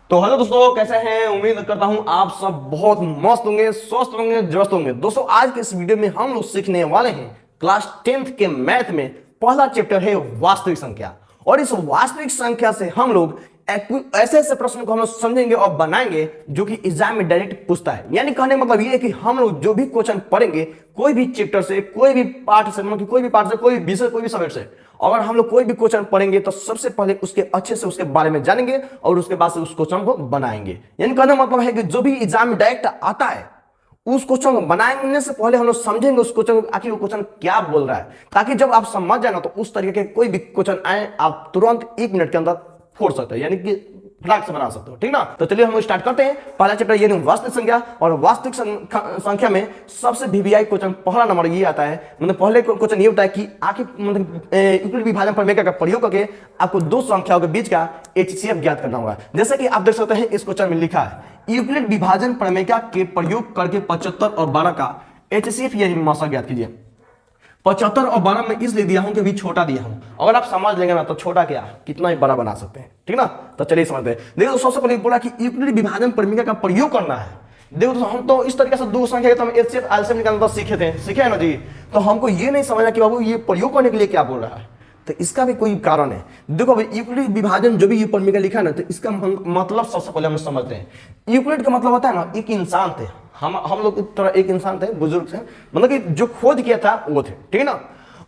तो हेलो दोस्तों, कैसे हैं? उम्मीद करता हूं आप सब बहुत मस्त होंगे, स्वस्थ होंगे, जस्त होंगे। दोस्तों आज के इस वीडियो में हम लोग सीखने वाले हैं क्लास 10th के मैथ में पहला चैप्टर है वास्तविक संख्या। और इस वास्तविक संख्या से हम लोग ऐसे ऐसे प्रश्न को हम लोग समझेंगे और बनाएंगे जो कि एग्जाम में डायरेक्ट पूछता है। यानी कहने का मतलब ये है कि हम लोग जो भी क्वेश्चन पढ़ेंगे कोई भी चैप्टर से, कोई भी पार्ट से, मतलब कोई भी पार्ट से, कोई भी विषय, कोई भी सब्जेक्ट से, अगर हम लोग कोई भी क्वेश्चन पढ़ेंगे तो सबसे पहले उसके अच्छे से उसके बारे में जानेंगे और उसके बाद से उस क्वेश्चन को बनाएंगे। यानी कहने का मतलब है कि जो भी एग्जाम में डायरेक्ट आता है उस क्वेश्चन को बनाने से पहले हम लोग समझेंगे उस क्वेश्चन को, आखिर वो क्वेश्चन क्या बोल रहा है, ताकि जब आप समझ जाए ना तो उस तरीके के कोई भी क्वेश्चन आए आप तुरंत 1 मिनट के अंदर फोड़ सकते हैं, यानी कि फटाक से बना सकते हो। ठीक ना? तो चलिए हम स्टार्ट करते हैं। पहला चैप्टर ये वास्तविक संख्या। और वास्तविक संख्या में सबसे वीवीआई क्वेश्चन पहला नंबर ये आता है, मतलब पहले क्वेश्चन ये होता है कि आखिर मतलब यूक्लिड विभाजन प्रमेय का प्रयोग करके आपको दो संख्याओं के बीच का एचसीएफ ज्ञात करना होगा। जैसे कि आप देख सकते हैं इस क्वेश्चन में लिखा है यूक्लिड विभाजन प्रमेय के प्रयोग करके 75 और 12 का एचसीएफ यानी मासा ज्ञात कीजिए। 75 और 12 में इसलिए दिया हूं कि भी छोटा दिया हूं, अगर आप समझ लेंगे ना तो छोटा क्या कितना ही बड़ा बना सकते हैं। ठीक ना? तो चलिए समझते हैं। देखो सबसे पहले बोला कि यूक्लिड विभाजन प्रमेय का प्रयोग करना है। देखो तो हम तो इस तरीके से दो संख्या तो हम एचसीएफ एलसीएम निकालना तो सीखे है ना जी। तो हमको ये नहीं समझना कि बाबू ये प्रयोग करने के लिए क्या बोल रहा है, तो इसका भी कोई कारण है। देखो भाई यूक्लिड विभाजन जो भी ये प्रमेय लिखा है ना, तो इसका मतलब सबसे पहले हम समझते हैं। यूक्लिड का मतलब होता है ना, एक इंसान थे, हम लोग तरह एक इंसान थे, बुजुर्ग थे, मतलब कि जो खोज किया था वो थे। ठीक है ना?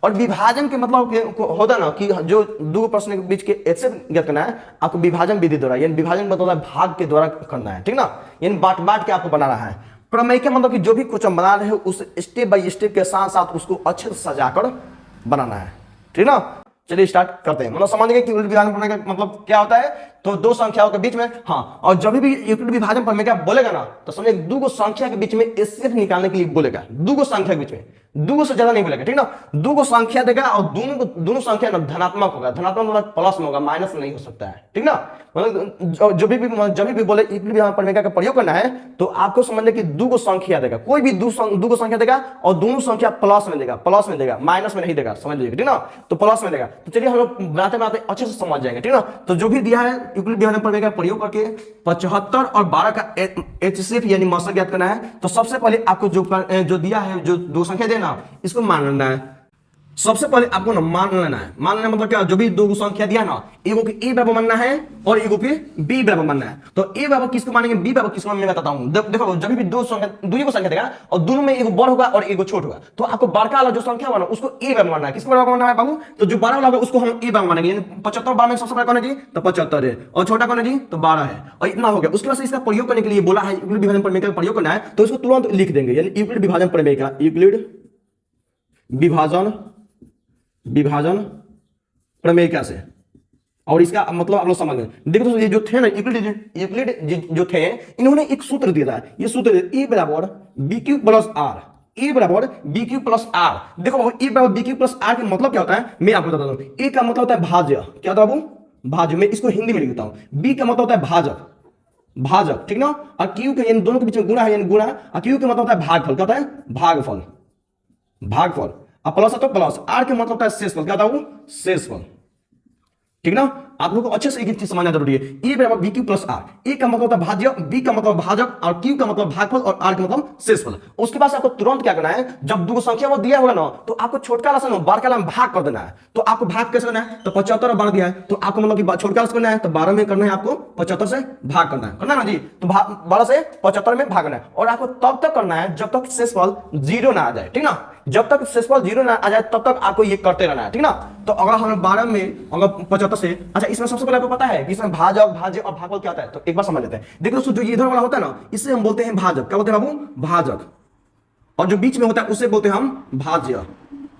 और विभाजन के मतलब होता है ना कि जो दो प्रश्न के बीच के एचसीएफ ज्ञात करना है आपको विभाजन विधि द्वारा, यानी विभाजन मतलब है भाग के द्वारा करना है। ठीक ना? यानी बांट बांट के आपको बनाना है। प्रमेय के मतलब कि जो भी क्वेश्चन बना रहे हो उस स्टेप बाय स्टेप के साथ साथ उसको अच्छे से सजाकर बनाना है। ठीक ना? चलिए स्टार्ट करते हैं। मतलब समझेंगे कि यूक्लिड विभाजन प्रमेय का मतलब क्या होता है। तो दो संख्याओं के बीच में, हाँ, और जब भी यूक्लिड विभाजन प्रमेय का बोलेगा ना तो समझे दो संख्या के बीच में एचसीएफ निकालने के लिए बोलेगा। दो संख्या के बीच में, दो से ज्यादा नहीं बोलेगा। ठीक ना? दो संख्या देगा और दोनों संख्या ना धनात्मक होगा, धनात्मक मतलब प्लस में होगा, माइनस में नहीं हो सकता है। ठीक ना? मतलब जब भी बोले यूक्लिड विभाजन प्रमेय का प्रयोग करना है तो आपको समझने की दो संख्या देगा, कोई भी दो संख्या देगा और दोनों संख्या प्लस में देगा, माइनस में नहीं देगा, समझ लीजिए। ठीक ना? तो प्लस में देगा। तो चलिए हम लोग बनाते बनाते अच्छे से समझ जाएंगे। ठीक ना? तो जो भी दिया है यूक्लिड विभाजन प्रमेय का प्रयोग करके 75 और 12 का एचसीएफ यानी मासा ज्ञात करना है। तो सबसे पहले आपको जो दिया है, जो दो संख्या देना, इसको मान लेना है। सबसे पहले आपको ना मान लेना है। मान लेना मतलब क्या, जो भी दो संख्या दिया ना, एगो के ए बराबर मानना है और एगो के बी बराबर मानना है। तो ए बराबर किसको मानेंगे, बी बराबर किसको मानेंगे, बताता हूं। देखो जब भी दो को संख्या देगा और दोनों में एगो बड़ होगा और एगो छोट होगा, तो आपको बड़का वाला जो संख्या होगा ना उसको ए बराबर मानना है। किसको बराबर मानना है बाबू? तो जो बड़ा वाला होगा उसको हम ए बराबर मानेंगे। यानी 75 12 में सबसे बड़ा कौन है जी? तो 75 है, और छोटा कौन है जी? तो 12 है। और इतना हो गया। उसके बाद इसका प्रयोग करने के लिए बोला है यूक्लिड विभाजन प्रमेय का प्रयोग करना है, तो इसको तुरंत लिख देंगे। यानी यूक्लिड विभाजन प्रमेय का, यूक्लिड विभाजन प्रमेय का से, और इसका मतलब आप लोग समझ गए। देखो तो ये जो थे ना यूक्लिड जो थे, इन्होंने एक सूत्र दिया था। ये सूत्र ए बराबर बी क्यू प्लस आर, ए बराबर बी क्यू प्लस आर। देखो ए बराबर बी क्यू प्लस आर का मतलब क्या होता है मैं आपको बताता हूं। ए का मतलब होता है भाज्य, क्या होता है बाबू? भाज्य। मैं इसको हिंदी में लिख देता हूं। बी का मतलब होता है भाजक। ठीक ना? और क्यू के, यानी दोनों के बीच में गुणा है, यानी गुणा। और क्यू का मतलब होता है भागफल, क्या होता है? भागफल। अब प्लस है तो प्लस, आर के मतलब होता है शेषफल, क्या होता है वो? शेषफल। ठीक ना? आप लोगों को अच्छे से एक चीज समझना जरूरी है। ए बराबर बी क्यू प्लस आर। ए का मतलब होता है भाज्य, बी का मतलब भाजक, और क्यू का मतलब भागफल, और आर का मतलब शेषफल। उसके बाद आपको तुरंत क्या करना है, जब दो संख्या वो दिया होगा ना तो आपको छोटका वाला से बड़का वाला में भाग कर देना है। तो आपको भाग कैसे करना है? तो 75 और 12 दिया है तो आपको मतलब कि छोटका वाला करना है, तो 12 में करना है, आपको 75 से भाग करना है ना जी। तो 12 से 75 में भागना है, और आपको तब तक करना है जब तक शेषफल 0 ना आ जाए। ठीक ना? जब तक शेषफल 0 ना आ जाए तब तक आपको ये करते रहना है। ठीक ना? तो अगर हम 12 में अगर 75 से, अच्छा इसमें सबसे पहले आपको पता है कि इसमें भाजक, भाज्य और भागफल क्या होता है, तो एक बार समझ लेते हैं। देखो दोस्तों, जो इधर वाला होता है ना इसे हम बोलते हैं भाजक। क्या बोलते हैं बाबू? भाजक। और जो बीच में होता है उसे बोलते हैं हम भाज्य।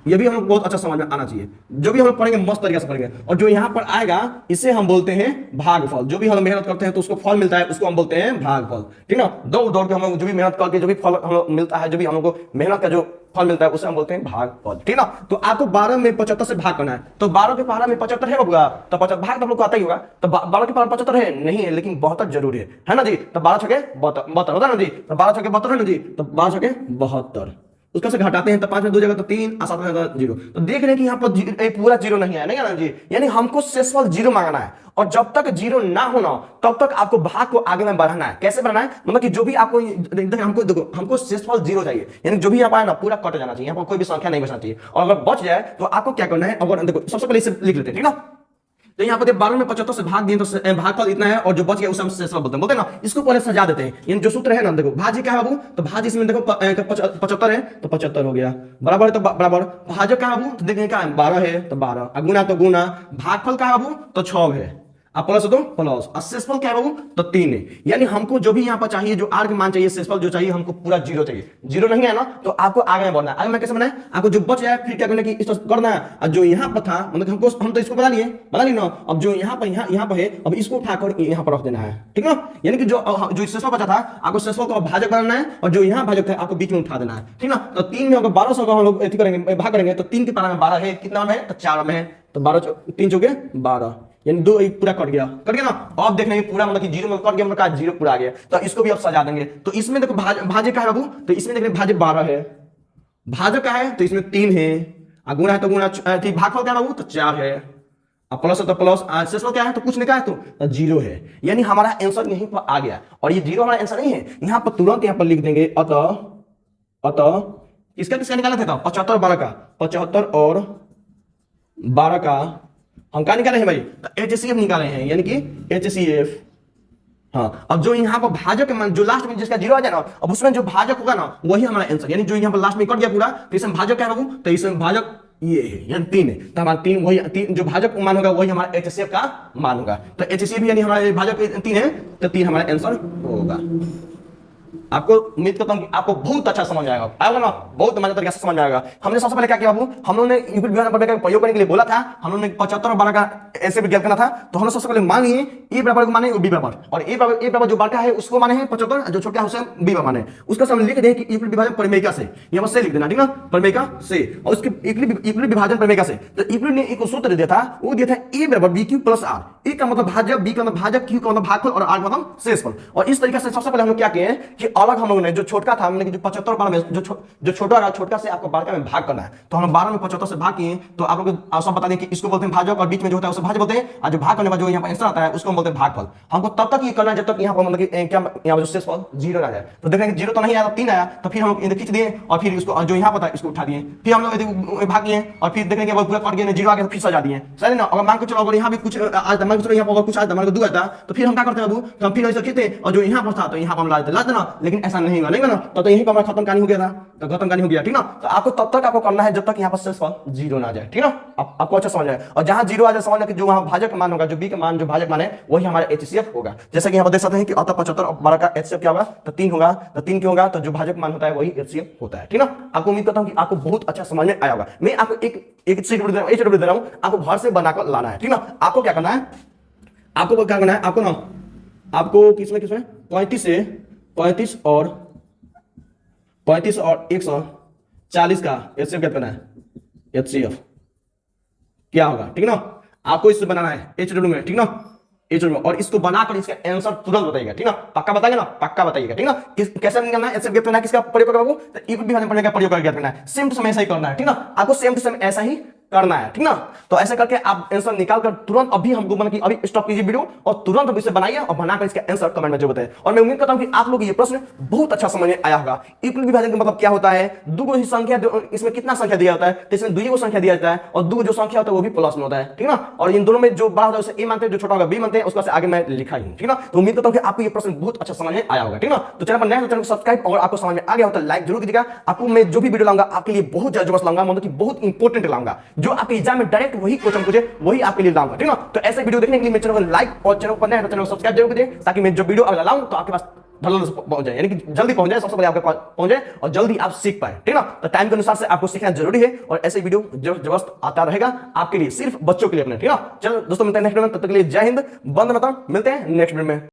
ये भी हम लोग बहुत अच्छा समझ में आना चाहिए। जो भी हम लोग पढ़ेंगे मस्त तरीके से पढ़ेंगे। और जो यहाँ पर आएगा इसे हम बोलते हैं भागफल। जो भी हम मेहनत करते हैं तो उसको फल मिलता है, उसको हम बोलते हैं भागफल। ठीक ना? दौड़ दौड़ के हम लोग जो भी मेहनत करके जो भी फल हम लोग मिलता है, जो भी हम लोग को मेहनत का जो फल मिलता है उसे हम बोलते हैं भागफल। ठीक ना? तो आपको 12 में 75 से भाग करना है। तो 12 के पहाड़ा में 75 है बाबूगा, तो 75 भाग तो हम लोग को आता ही होगा। तो 12 के पहाड़ा 75 है नहीं है, लेकिन 72 जरूरी है ना जी। तो 12 छके 72 होता है ना जी। तो 12 छके 72 है ना जी। तो 12 छके 72, उसका से घटाते हैं तो 5 में 2 जगह तो 3 और 7 में 0। तो देख रहे हैं कि यहाँ पर पूरा 0 नहीं है, नहीं है ना जी, यानी हमको शेषफल 0 मांगना है। और जब तक 0 ना होना तब तक आपको भाग को आगे में बढ़ाना है। कैसे बढ़ाना है, मतलब कि जो भी आपको हमको देखो, हमको शेषफल 0 चाहिए, यानी जो भी यहाँ पाए ना पूरा कट जाना चाहिए, यहाँ पर कोई भी संख्या नहीं बचना चाहिए। और अगर बच जाए तो आपको क्या करना है, अगर देखो सबसे पहले इसे लिख लेते हैं, ठीक ना। तो यहाँ पर 12 में 75 से भाग दिए तो भागफल इतना है, और जो बच गया उसे हम शेषफल बोलते हैं ना। इसको पहले सजा देते हैं, यानी जो सूत्र है ना, देखो भाज्य क्या है बाबू, तो भाज्य इसमें देखो 75 है तो 75 हो गया, बराबर है तो बराबर। भाजक क्या है बाबू, तो देखेंगे क्या है, 12 है तो 12, गुना तो गुना, भागफल क्या है बाबू, तो 6 है, अब प्लस तो प्लस, और शेषफल क्या है बाबू, तो 3 है। यानी हमको जो भी यहाँ पर चाहिए, जो आर के मान चाहिए, शेषफल जो चाहिए हमको पूरा 0 चाहिए। 0 नहीं है ना तो आपको आगे में बढ़ना है। आगे में कैसे बनाए, आपको जो बच जाए फिर क्या करना है कि इसको करना है, और जो यहाँ पर था मतलब हमको, हम तो इसको बना लिए ना, अब जो यहाँ पर है अब इसको उठाकर यहाँ पर रख देना है, ठीक ना। यानी कि जो शेषफल बचा था आपको शेषफल को भाजक बनाना है, और जो यहाँ भाजक था आपको बीच में उठा देना है, ठीक ना। तो 3 में अगर 1200 का हम लोग करेंगे, भाग करेंगे तो 3 के पारा में 12 है, कितना में है तो 4 में है, तो 12 3 चौके 12, यानी 2 पूरा कट गया ना। अब देखने पूरा मतलब कि 0 में कट गया, मतलब 0 पूरा आ गया। तो इसको भी अब सजा देंगे। तो इसमें देखो भाज्य का है बाबू, तो इसमें देख रहे भाज्य 12 है, भाजक का है तो इसमें 3 है, गुणा है तो गुणा, ठीक, भागफल क्या है बाबू, तो 4 है, प्लस है तो प्लस, शेषफल क्या है तो कुछ नहीं का है तो 0 है। यानी हमारा आंसर यहीं पर आ गया। और ये 0 हमारा आंसर नहीं है, यहाँ पर तुरंत यहाँ पर लिख देंगे अतः किसका निकाला था, 75 12 का, 75 और 12 का हम क्या निकाले हैं भाई, तो HCF निकाले हैं, यानी कि HCF। हाँ, अब जो यहाँ पर भाजक जो लास्ट में जिसका 0 आ जाए ना, अब उसमें जो भाजक होगा ना वही हमारा आंसर, यानी जो यहाँ पर लास्ट में कट गया पूरा, तो इसमें भाजक क्या है, तो इसमें भाजक ये है, यानी 3 है, तो हमारा 3 वही 3 जो भाजक मान होगा वही हमारा HCF का मान होगा। तो HCF यानी हमारे भाजक 3 है, तो 3 हमारा आंसर होगा। आपको उम्मीद करता हूं कि आपको बहुत अच्छा समझ आएगा ना, बहुत मजेदार तरीके से समझ आएगा। हमने सबसे पहले क्या किया बाबू, हम लोगों ने यूक्लिड विभाजन प्रमेय का प्रयोग करने के लिए बोला था, हम लोगों ने 75 और 12 का ऐसे भी ज्ञात करना था। तो हमने सबसे पहले मान लिए ए बराबर को माने बी बराबर, और ए बराबर जो बड़ा है उसको माने हैं 75, जो छोटा है उसे बी बराबर माने। उसका हम लिख दें कि यूक्लिड विभाजन प्रमेय से, यहां से लिख देना, ठीक ना, प्रमेय से, और उसके यूक्लिड विभाजन प्रमेय से। तो यूक्लिड ने एक सूत्र दिया था, वो दिया था ए बराबर बी क्यू प्लस आर। ए का मतलब भाजक, बी का मतलब भाजक, क्यू का मतलब भागफल, और आर का मतलब शेषफल। और इस तरीके से सबसे पहले हम लोग क्या किए कि अलग हम लोगों ने जो छोटा था, हमने जो 75 12 में जो छोटा रहा, छोटा से आपको 12 में भाग करना है। तो हम 12 में 75 से भाग किए, तो आप लोग को सब बता दें कि इसको बोलते हैं भाजक, और बीच में जो होता है उसे भाज्य बोलते हैं, और जो भाग करने वाला जो यहाँ पर आंसर आता है उसको हम बोलते हैं भागफल। हमको तब तक ये करना है जब तक यहाँ पर मतलब कि क्या यहाँ पर शेषफल 0 ना जाए। तो देखेंगे 0 तो नहीं आया, 3 आया, तो फिर हम लोग खींच दिए, और फिर इसको जो यहाँ पर था इसको उठा दिए, फिर हम लोग भाग किए, और फिर देखेंगे पूरा कट गया, 0 आ गया, फिर सजा दिए, सही ना। अगर मान के चलो अगर यहाँ भी कुछ आज मान के चलो यहाँ पर कुछ आज हमारे को 2 आता, तो फिर हम क्या करते हैं बाबू, तो हम फिर ऐसे खींचते, और जो यहाँ पर था तो यहाँ पर हम ला देना, लेकिन ऐसा नहीं हुआ, नहीं ना। तो यहीं पर हमारा खत्म कहानी हो गया था, तो खत्म कहानी हो गया, ठीक ना। तो आपको तब तक आपको करना है जब तक यहाँ पर शेषफल 0 ना जाए, ठीक ना। आपको अच्छा समझ आए, और जहां 0 आ जाए समझना कि जो वहां भाजक मान होगा, जो बी का मान जो भाजक मान है वही हमारा HCF होगा। जैसे कि यहाँ पर देख सकते हैं कि अतः 75 और 12 का HCF क्या होगा, तो 3 होगा, तो 3 क्यों होगा, तो जो भाजक मान होता है वही HCF होता है, ठीक ना। आपको उम्मीद करता हूं कि आपको बहुत अच्छा समझ में आया होगा। मैं आपको एक चीज दे रहा हूं, आपको घर से बनाकर लाना है, ठीक ना। आपको क्या करना है, आपको क्या करना है, आपको ना, आपको किसमें 35 और 140 का HCF क्या करना है, HCF क्या होगा, ठीक ना। आपको इससे बनाना है HW में, ठीक ना, HW में, और इसको बनाकर इसका आंसर तुरंत बताइएगा, ठीक ना। पक्का बताइएगा ना, पक्का बताइएगा, ठीक ना। कैसे निकालना है HCF करना है, किसका प्रयोग करना है, तो यूक्लिड विभाजन प्रमेय का प्रयोग करके करना है। सेम टू सेम ऐसा ही करना है, ठीक ना। आपको सेम टू सेम ऐसा ही करना है, ठीक ना। तो ऐसे करके आप आंसर निकाल कर तुरंत अभी हमको मतलब कि अभी स्टॉप कीजिए वीडियो, और तुरंत अभी इसे बनाइए और बनाकर इसका आंसर कमेंट में जरूर बताइए। और मैं उम्मीद करता हूं कि आप लोग ये प्रश्न बहुत अच्छा समझ में आया होगा। यूक्लिड विभाजन का मतलब क्या होता है, दो ही संख्या, इसमें कितना संख्या दिया होता है, तो इसमें 2 संख्या दिया जाता है, और 2 जो संख्या होता है वो भी प्लस में होता है, ठीक ना। और इन दोनों में जो बड़ा होता है उसे ए मानते हैं, जो छोटा होगा बी मानते हैं, उसका से आगे मैं लिखा ही, ठीक ना। तो उम्मीद करता हूं कि आपको ये प्रश्न बहुत अच्छा समझ में आया होगा, ठीक ना। तो चैनल पर नए हो चैनल को सब्सक्राइब, और आपको समझ में आ गया हो तो लाइक जरूर कीजिएगा। आपको मैं जो भी वीडियो लाऊंगा आपके लिए बहुत जबरदस्त लाऊंगा, मतलब कि बहुत इंपॉर्टेंट लाऊंगा, जो आपके एग्जाम में डायरेक्ट वही क्वेश्चन पूछे वही आपके लिए लाऊंगा, ठीक ना। तो ऐसे वीडियो देखने के लिए मेरे चैनल को लाइक, और चैनल पर नए हो तो चैनल को सब्सक्राइब जरूर कीजिए, ताकि मैं जो वीडियो अगला लाऊं तो आपके पास जल्दी से पहुंच जाए, यानी कि जल्दी पहुंच जाए, सबसे पहले आपके पास पहुंच जाए, और जल्दी आप सीख पाए, ठीक ना। तो टाइम के अनुसार से आपको सीखना जरूरी है, और ऐसे वीडियो जबरदस्त आता रहेगा आपके लिए, सिर्फ बच्चों के लिए अपने, ठीक ना। चलो दोस्तों, मिलते हैं नेक्स्ट वीडियो में, तब तक के लिए जय हिंद, वंदे मातरम। मिलते हैं नेक्स्ट वीडियो में।